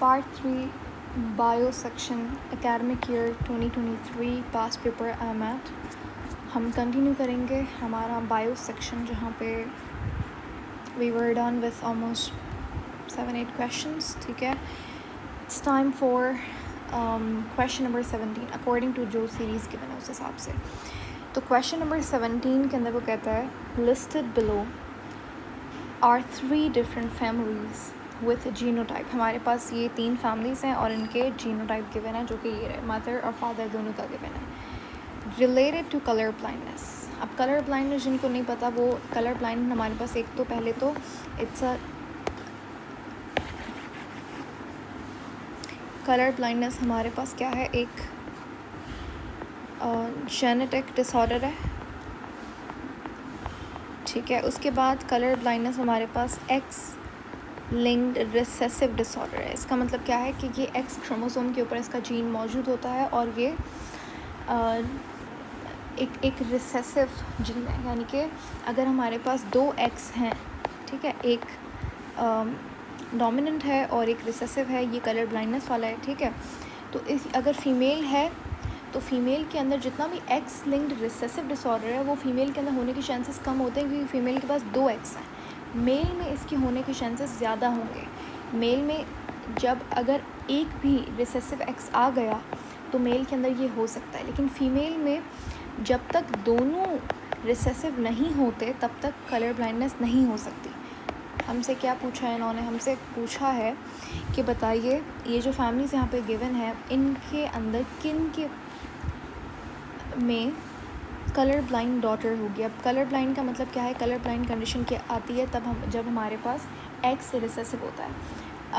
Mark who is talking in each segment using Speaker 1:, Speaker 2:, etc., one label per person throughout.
Speaker 1: Part 3 Bio Section Academic Year 2023 Past Paper IMAT। हम continue करेंगे हमारा बायो सेक्शन जहाँ पे we were done with almost 7-8 questions। ठीक है, it's time for question number 17 according to जो series given है उस हिसाब से। तो question number 17 के अंदर वो कहता है listed below are 3 different families with genotype। हमारे पास ये 3 families हैं और इनके genotype given है जो कि ये है mother और father दोनों का given है। related to color blindness। अब color blindness जिनको नहीं पता वो color blind हमारे पास एक तो पहले तो it's a color blindness हमारे पास क्या है, एक जेनेटिक डिसऑर्डर है। ठीक है, उसके बाद कलर ब्लाइंडनेस हमारे पास एक्स लिंक्ड रिसेसिव डिसऑर्डर है। इसका मतलब क्या है कि ये एक्स क्रोमोसोम के ऊपर इसका जीन मौजूद होता है और ये एक रिसेसिव जीन है, यानी कि अगर हमारे पास 2 एक्स हैं, ठीक है, एक डोमिनेंट है और एक रिसेसिव है, ये कलर ब्लाइंडनेस वाला है। ठीक है, तो इस अगर फीमेल है तो फीमेल के अंदर जितना भी एक्स लिंक्ड रिसेसिव डिसऑर्डर है वो फीमेल के अंदर होने के चांसेस कम होते हैं क्योंकि फीमेल के पास 2 एक्स हैं। मेल में इसके होने के चांसेस ज़्यादा होंगे। मेल में जब अगर एक भी रिसेसिव एक्स आ गया तो मेल के अंदर ये हो सकता है, लेकिन फ़ीमेल में जब तक दोनों रिसेसिव नहीं होते तब तक कलर ब्लाइंडनेस नहीं हो सकती। हमसे क्या पूछा है इन्होंने, हमसे पूछा है कि बताइए ये जो फैमिलीज़ यहाँ पे गिवन है इनके अंदर किन के में कलर ब्लाइंड डॉटर होगी। अब कलर ब्लाइंड का मतलब क्या है, कलर ब्लाइंड कंडीशन क्या आती है जब हमारे पास एक्स रिसेसिव होता है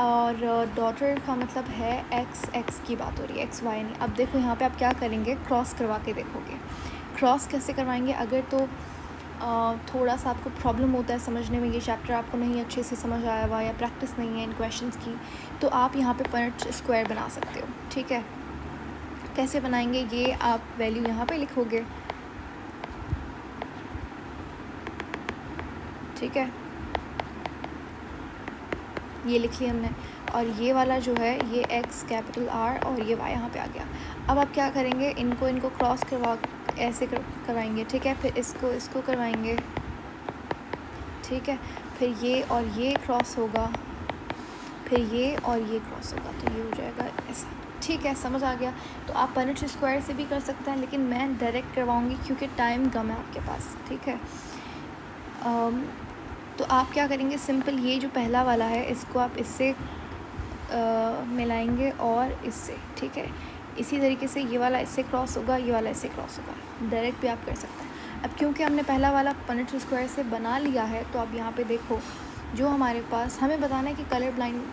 Speaker 1: और डॉटर का मतलब है एक्स की बात हो रही है, एक्स वाई नहीं। अब देखो यहाँ पे आप क्या करेंगे, क्रॉस करवा के देखोगे। क्रॉस कैसे करवाएंगे, अगर तो थोड़ा सा आपको प्रॉब्लम होता है समझने में, ये चैप्टर आपको नहीं अच्छे से समझ आया हुआ या प्रैक्टिस नहीं है इन क्वेश्चंस की, तो आप यहाँ पे पनट स्क्वायर बना सकते हो। ठीक है, कैसे बनाएंगे, ये आप वैल्यू यहाँ पे लिखोगे। ठीक है, ये लिख लिया हमने और ये वाला जो है ये एक्स कैपिटल आर और ये वाई यहाँ पे आ गया। अब आप क्या करेंगे, इनको क्रॉस करवा ऐसे करवाएंगे। ठीक है, फिर इसको करवाएंगे। ठीक है, फिर ये और ये क्रॉस होगा, फिर ये और ये क्रॉस होगा, तो ये हो जाएगा ऐसा। ठीक है, समझ आ गया। तो आप पनट स्क्वायर से भी कर सकते हैं, लेकिन मैं डायरेक्ट करवाऊँगी क्योंकि टाइम कम है आपके पास। ठीक है, तो आप क्या करेंगे, सिंपल ये जो पहला वाला है इसको आप इससे मिलाएंगे और इससे। ठीक है, इसी तरीके से ये वाला इससे क्रॉस होगा, ये वाला इससे क्रॉस होगा। डायरेक्ट भी आप कर सकते हैं। अब क्योंकि हमने पहला वाला पनट स्क्वायर से बना लिया है तो अब यहाँ पे देखो जो हमारे पास हमें बताना है कि कलर ब्लाइंड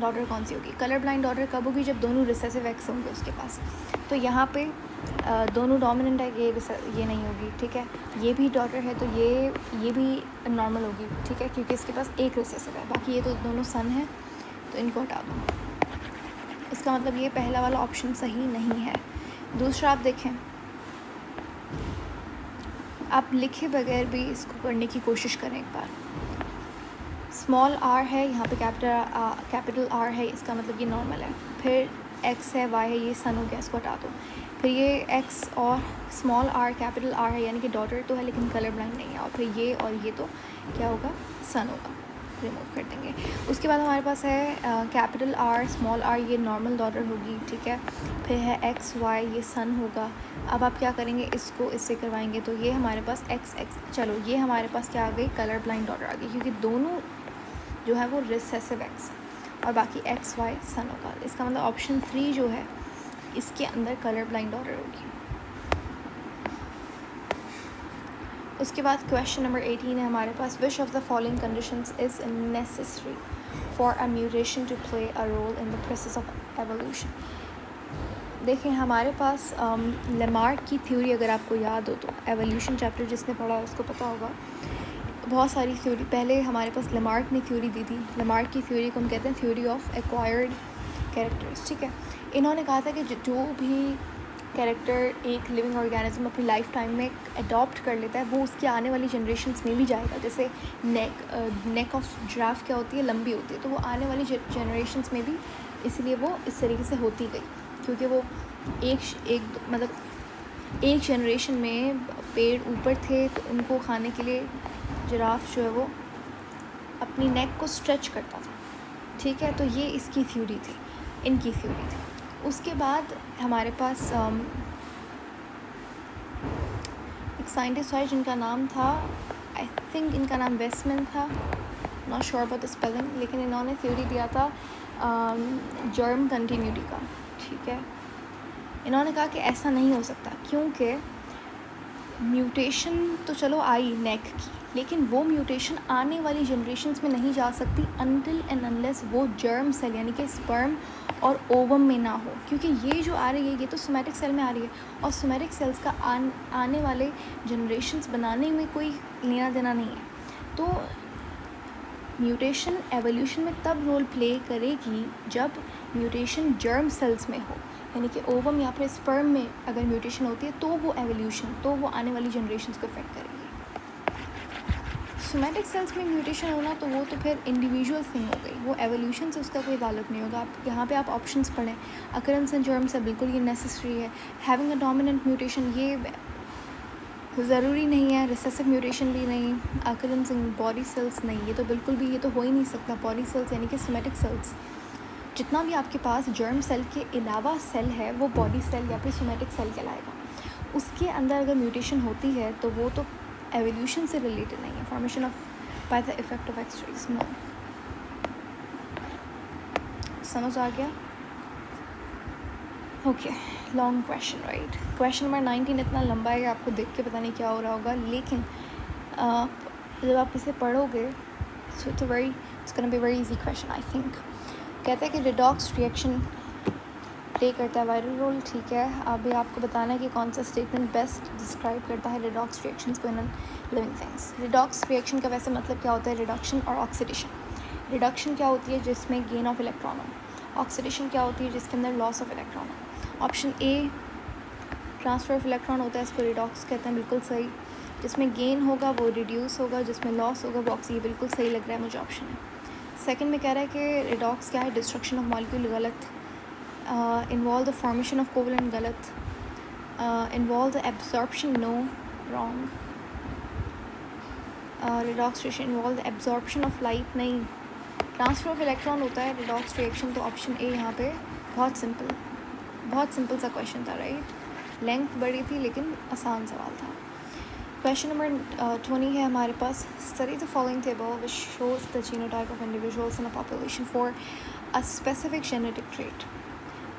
Speaker 1: डॉटर कौन सी होगी। कलर ब्लाइंड डॉटर कब होगी, जब दोनों रिसेसिव एक्स होंगे उसके पास। तो यहाँ पे दोनों डोमिनेंट है, ये नहीं होगी। ठीक है, ये भी डॉटर है तो ये भी नॉर्मल होगी। ठीक है, क्योंकि इसके पास एक रिसेसिव है, बाकी ये तो दोनों सन है, तो इनको हटा दो। इसका मतलब ये पहला वाला ऑप्शन सही नहीं है। दूसरा आप देखें, आप लिखे बगैर भी इसको करने की कोशिश करें एक बार। स्मॉल आर है, यहाँ पे कैपिटल आर है, इसका मतलब ये नॉर्मल है। फिर एक्स है, वाई है, ये सन हो गया, इसको हटा दो। फिर ये एक्स और स्मॉल आर कैपिटल आर है, यानी कि डॉटर तो है लेकिन कलर ब्लाइंड नहीं है। और फिर ये और ये तो क्या होगा, सन होगा, रिमूव कर देंगे। उसके बाद हमारे पास है कैपिटल आर स्मॉल आर, ये नॉर्मल डॉटर होगी। ठीक है, फिर है एक्स वाई, ये सन होगा। अब आप क्या करेंगे, इसको इससे करवाएंगे तो ये हमारे पास एक्स। चलो ये हमारे पास क्या आ गई, कलर ब्लाइंड डॉटर आ गई, क्योंकि दोनों जो है वो रिसेसिव एक्स और बाकी एक्स वाई सन होगा। इसका मतलब ऑप्शन 3 जो है इसके अंदर कलर ब्लाइंड डॉटर होगी। उसके बाद क्वेश्चन नंबर 18 है हमारे पास, which of the following conditions is necessary for a mutation to play a role in the process of evolution. देखें हमारे पास लेमार्क की थ्योरी अगर आपको याद हो तो एवोल्यूशन चैप्टर जिसने पढ़ा है उसको पता होगा। बहुत सारी थ्योरी पहले हमारे पास लेमार्क ने थ्योरी दी थी। लेमार्क की थ्योरी को हम कहते हैं थ्योरी ऑफ एक्वायर्ड कैरेक्टर्स। ठीक है, इन्होंने कहा था कि जो भी कैरेक्टर एक लिविंग ऑर्गेनिज्म अपनी लाइफ टाइम में अडॉप्ट कर लेता है वो उसकी आने वाली जनरेशन्स में भी जाएगा। जैसे नेक ऑफ जिराफ क्या होती है, लंबी होती है, तो वो आने वाली जनरेशन्स में भी इसलिए वो इस तरीके से होती गई, क्योंकि वो एक जनरेशन में पेड़ ऊपर थे तो उनको खाने के लिए जिराफ जो है वो अपनी नेक को स्ट्रेच करता था, ठीक है। तो ये इसकी थ्योरी थी, इनकी थ्योरी थी। उसके बाद हमारे पास एक साइंटिस्ट है जिनका नाम था, आई थिंक इनका नाम वेस्टमैन था, not sure about the spelling, लेकिन इन्होंने थ्योरी दिया था जर्म कंटिन्यूटी का, ठीक है। इन्होंने कहा कि ऐसा नहीं हो सकता, क्योंकि म्यूटेशन तो चलो आई नेक की, लेकिन वो म्यूटेशन आने वाली जनरेशन्स में नहीं जा सकती अनटिल एंड अनलेस वो जर्म सेल यानी कि स्पर्म और ओवम में ना हो, क्योंकि ये जो आ रही है ये तो सोमैटिक सेल में आ रही है, और सोमैटिक सेल्स का आने वाले जनरेशन्स बनाने में कोई लेना देना नहीं है। तो म्यूटेशन एवोल्यूशन में तब रोल प्ले करेगी जब म्यूटेशन जर्म सेल्स में हो, यानी कि ओवम या फिर स्पर्म में अगर म्यूटेशन होती है तो वो एवोल्यूशन, तो वो आने वाली जनरेशन्स को इफेक्ट करेगी। सोमैटिक सेल्स में म्यूटेशन होना तो वो तो फिर इंडिविजुअल थिंग हो गई, वो एवोल्यूशन से उसका कोई ताल्लुक नहीं होगा। आप यहाँ पे आप ऑप्शंस पढ़ें, अकरेंस इन जर्म से बिल्कुल ये नेसेसरी है, हैविंग अ डोमिनेंट म्यूटेशन ये ज़रूरी नहीं है, रिसेसिव म्यूटेशन भी नहीं, अकरेंस इन बॉडी सेल्स नहीं, ये तो बिल्कुल भी, ये तो हो ही नहीं सकता। बॉडी सेल्स यानी कि सोमैटिक सेल्स, जितना भी आपके पास जर्म सेल के अलावा सेल है वो बॉडी सेल या फिर सोमैटिक सेल कहलाएगा। उसके अंदर अगर म्यूटेशन होती है तो वो तो एवोल्यूशन से रिलेटेड नहीं है, formation of by the effect of X rays, no. समझ आ गया? Okay, long question, right. Question number 19 इतना लंबा है कि आपको देख के पता नहीं क्या हो रहा होगा, लेकिन जब आप इसे पढ़ोगे so it's gonna be very easy question I think. कहता है कि रिडॉक्स रिएक्शन प्ले करता है वायरल रोल, ठीक है। अभी आपको बताना है कि कौन सा स्टेटमेंट बेस्ट डिस्क्राइब करता है रिडॉक्स रिएक्शंस को in living things. Redox reaction का वैसे मतलब क्या होता है? रिडक्शन और ऑक्सीडेशन। रिडक्शन क्या होती है? जिसमें गेन ऑफ इलेक्ट्रॉन हो। ऑक्सीडेशन क्या होती है? जिसके अंदर लॉस ऑफ इलेक्ट्रॉन हो। Option A transfer of electron होता है, इसको रिडॉक्स कहते हैं, बिल्कुल सही। जिसमें गेन होगा वो रिड्यूस होगा, जिसमें लॉस होगा वो ऑक्सी, बिल्कुल सही लग रहा है मुझे ऑप्शन है। सेकंड में कह रहा है कि रिडॉक्स क्या है? डिस्ट्रक्शन ऑफ मॉलिक्यूल, गलत। Involve the formation of covalent, गलत। Involve the absorption, no, wrong. Redox reaction involve the absorption of light, नहीं। ट्रांसफ़र ऑफ इलेक्ट्रॉन होता है रिडॉक्स रिएक्शन, तो ऑप्शन ए यहाँ पे बहुत सिंपल सा क्वेश्चन था, राइट। लेंथ बड़ी थी लेकिन आसान सवाल था। क्वेश्चन नंबर 20 है हमारे पास। Study the following table which shows the genotype of individuals in a population for a specific genetic trait.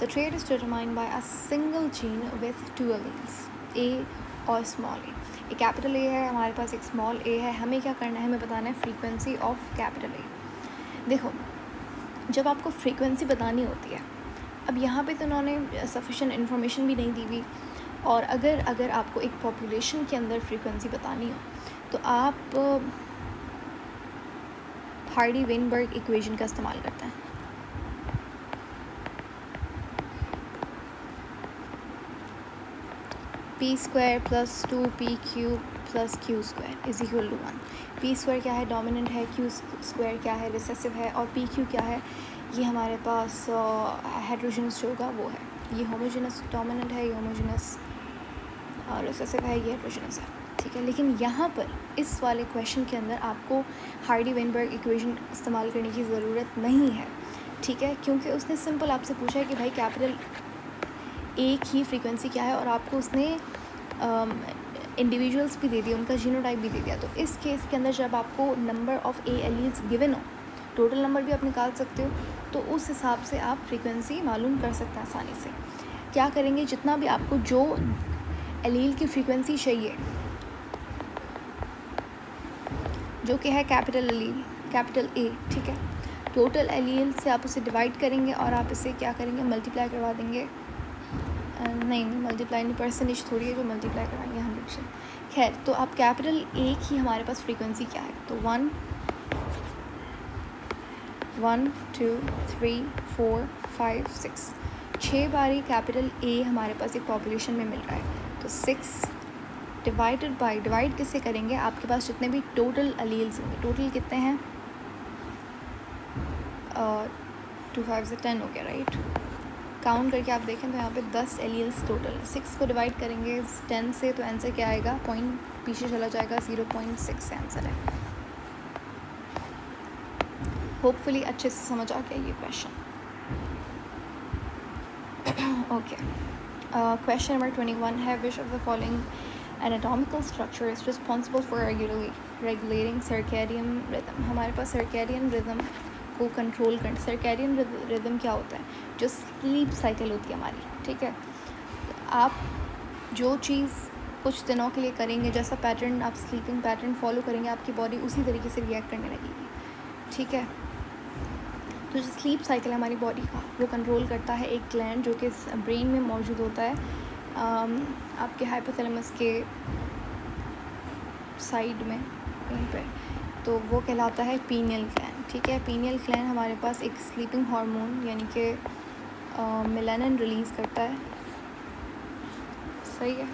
Speaker 1: The trait is determined by a single gene with 2 alleles, A और small ए। एक capital A है हमारे पास, एक small ए है। हमें क्या करना है? हमें बताना है फ्रीक्वेंसी ऑफ कैपिटल ए। देखो, जब आपको फ्रीक्वेंसी बतानी होती है, अब यहाँ पे तो उन्होंने सफिशिएंट इन्फॉर्मेशन भी नहीं दी हुई, और अगर आपको एक पॉपुलेशन के अंदर फ्रीक्वेंसी बतानी हो तो आप हार्डी-वेनबर्ग इक्वेशन का इस्तेमाल करते हैं। p² + 2pq + q² is equal to 1। p² क्या है? डोमिनेंट है। q² क्या है? रिसेसिव है। और pq क्या है? ये हमारे पास हेट्रोजेनस जो होगा वो है। ये होमोजेनस डोमिनेंट है, ये होमोजेनस रिसेसिव है, ये हेट्रोजेनस है, ठीक है। लेकिन यहाँ पर इस वाले क्वेश्चन के अंदर आपको हार्डी-वेनबर्ग इक्वेशन इस्तेमाल करने की ज़रूरत नहीं है, ठीक है, क्योंकि उसने सिंपल आपसे पूछा है कि भाई कैपिटल ए की फ्रीक्वेंसी क्या है, और आपको उसने इंडिविजुअल्स भी दे दिए, उनका जीनोटाइप भी दे दिया। तो इस केस के अंदर जब आपको number of a alleles given हो, टोटल नंबर भी आप निकाल सकते हो, तो उस हिसाब से आप फ्रीक्वेंसी मालूम कर सकते हैं आसानी से। क्या करेंगे? जितना भी आपको जो एलील की फ्रीक्वेंसी चाहिए, जो कि है कैपिटल एलील, कैपिटल ए, ठीक है, टोटल एलील से आप उसे डिवाइड करेंगे और आप इसे क्या करेंगे? मल्टीप्लाई करवा देंगे। नहीं मल्टीप्लाई नहीं, परसेंटेज थोड़ी है जो मल्टीप्लाई कराएंगे 100 से। खैर, तो आप कैपिटल ए की हमारे पास फ्रीक्वेंसी क्या है? तो 1 2 3 4 5 6 6 बारी कैपिटल ए हमारे पास एक पॉपुलेशन में मिल रहा है। तो 6 डिवाइडेड बाई, डिवाइड किससे करेंगे? आपके पास जितने भी टोटल एलील्स होंगे, टोटल कितने हैं? 2 5 से 10 हो गया, राइट। काउंट करके आप देखें तो यहाँ पे 10 एलील्स टोटल है। 6 को डिवाइड करेंगे 10 से तो आंसर क्या आएगा, पॉइंट पीछे चला जाएगा, 0.6 आंसर है। होपफुली अच्छे से समझ आ गया ये क्वेश्चन। ओके, क्वेश्चन नंबर 21 है, विच of the following anatomical structure is responsible for regulating circadian rhythm. हमारे पास सर्कैडियन रिदम को कंट्रोल कर, सर्कैडियन रिदम क्या होता है, जो स्लीप साइकिल होती है हमारी, ठीक है। आप जो चीज़ कुछ दिनों के लिए करेंगे, जैसा पैटर्न आप स्लीपिंग पैटर्न फॉलो करेंगे, आपकी बॉडी उसी तरीके से रिएक्ट करने लगेगी, ठीक है। तो जो स्लीप साइकिल है हमारी बॉडी का, वो कंट्रोल करता है एक ग्लैंड जो कि ब्रेन में मौजूद होता है, आपके हाइपोथैलेमस के साइड में कहीं पे, तो वो कहलाता है पीनियल ग्लैंड, ठीक है। पीनियल ग्लैंड हमारे पास एक स्लीपिंग हार्मोन यानी कि मेलानिन रिलीज़ करता है, सही है।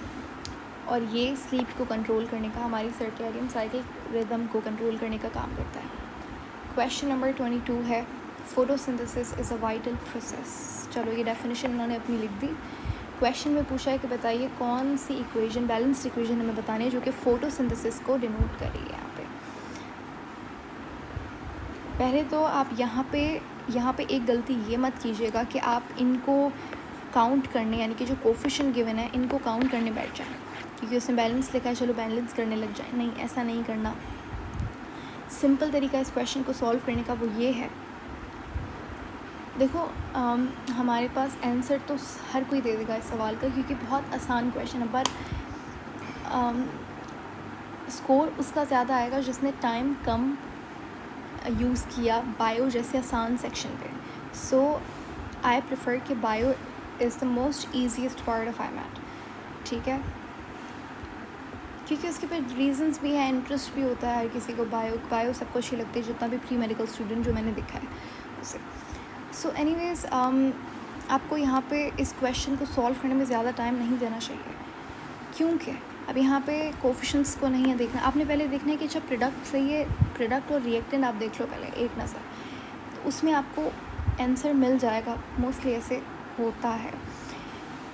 Speaker 1: और ये स्लीप को कंट्रोल करने का, हमारी सर्कैडियन साइकिल रिदम को कंट्रोल करने का काम करता है। क्वेश्चन नंबर 22 है, photosynthesis is a vital process. चलो ये डेफिनेशन इन्होंने अपनी लिख दी। क्वेश्चन में पूछा है कि बताइए कौन सी इक्वेशन, बैलेंस्ड इक्वेशन हमें बतानी है जो कि फोटोसिंथेसिस को डिनोट कर रही है। यहाँ पे पहले तो आप यहाँ पे एक गलती ये मत कीजिएगा कि आप इनको काउंट करने, यानी कि जो कोफिशिएंट गिवन है इनको काउंट करने बैठ जाएं, क्योंकि उसने बैलेंस लिखा है चलो बैलेंस करने लग जाए। नहीं, ऐसा नहीं करना। सिंपल तरीका इस क्वेश्चन को सॉल्व करने का वो ये है, देखो हमारे पास आंसर तो हर कोई दे देगा इस सवाल का, क्योंकि बहुत आसान क्वेश्चन है, पर स्कोर उसका ज़्यादा आएगा जिसने टाइम कम यूज़ किया बायो जैसे आसान सेक्शन पे। सो आई प्रेफर कि bio is the most easiest part of IMAT, ठीक है, क्योंकि उसके पे रीजंस भी हैं, इंटरेस्ट भी होता है हर किसी को। बायो सबको अच्छी लगती है, जितना भी प्री मेडिकल स्टूडेंट जो मैंने देखा है उसे। सो एनीवेज़ आपको यहाँ पे इस क्वेश्चन को सॉल्व करने में ज़्यादा टाइम नहीं देना चाहिए, क्योंकि अब यहाँ पे कोफिशिएंट्स को नहीं है देखना, आपने पहले देखना है कि अच्छा प्रोडक्ट सही है, प्रोडक्ट और रिएक्टेंट आप देख लो पहले एक नज़र, तो उसमें आपको आंसर मिल जाएगा। मोस्टली ऐसे होता है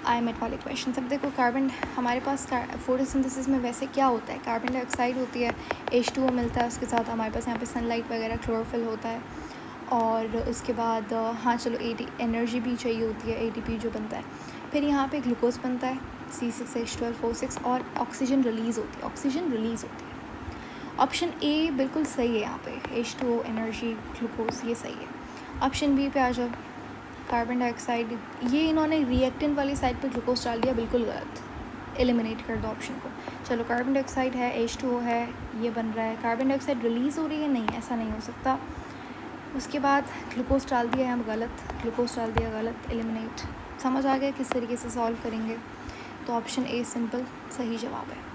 Speaker 1: IMAT वाले क्वेश्चन। अब देखो कार्बन, हमारे पास फोटोसिंथेसिस में वैसे क्या होता है, कार्बन डाइऑक्साइड होती है, H2O मिलता है, उसके साथ हमारे पास यहाँ पे सनलाइट वगैरह क्लोरोफिल होता है, और उसके बाद हाँ चलो एनर्जी भी चाहिए होती है, ATP जो बनता है, फिर यहाँ पे ग्लूकोज बनता है C6H12O6, और ऑक्सीजन रिलीज़ होती है। ऑप्शन ए बिल्कुल सही है, यहाँ पे H2O, एनर्जी, ग्लूकोज, ये सही है। ऑप्शन बी पे आ जाओ, कार्बन डाइऑक्साइड, ये इन्होंने रिएक्टेंट वाली साइड पे ग्लूकोज डाल दिया, बिल्कुल गलत, एलिमिनेट कर दो ऑप्शन को। चलो कार्बन डाइऑक्साइड है, H2O है, ये बन रहा है, कार्बन डाइऑक्साइड रिलीज़ हो रही है, नहीं ऐसा नहीं हो सकता। उसके बाद ग्लूकोज डाल दिया है, हम गलत, ग्लूकोज डाल दिया गलत, एलिमिनेट। समझ आ गया किस तरीके से सॉल्व करेंगे, तो ऑप्शन ए सिंपल सही जवाब है।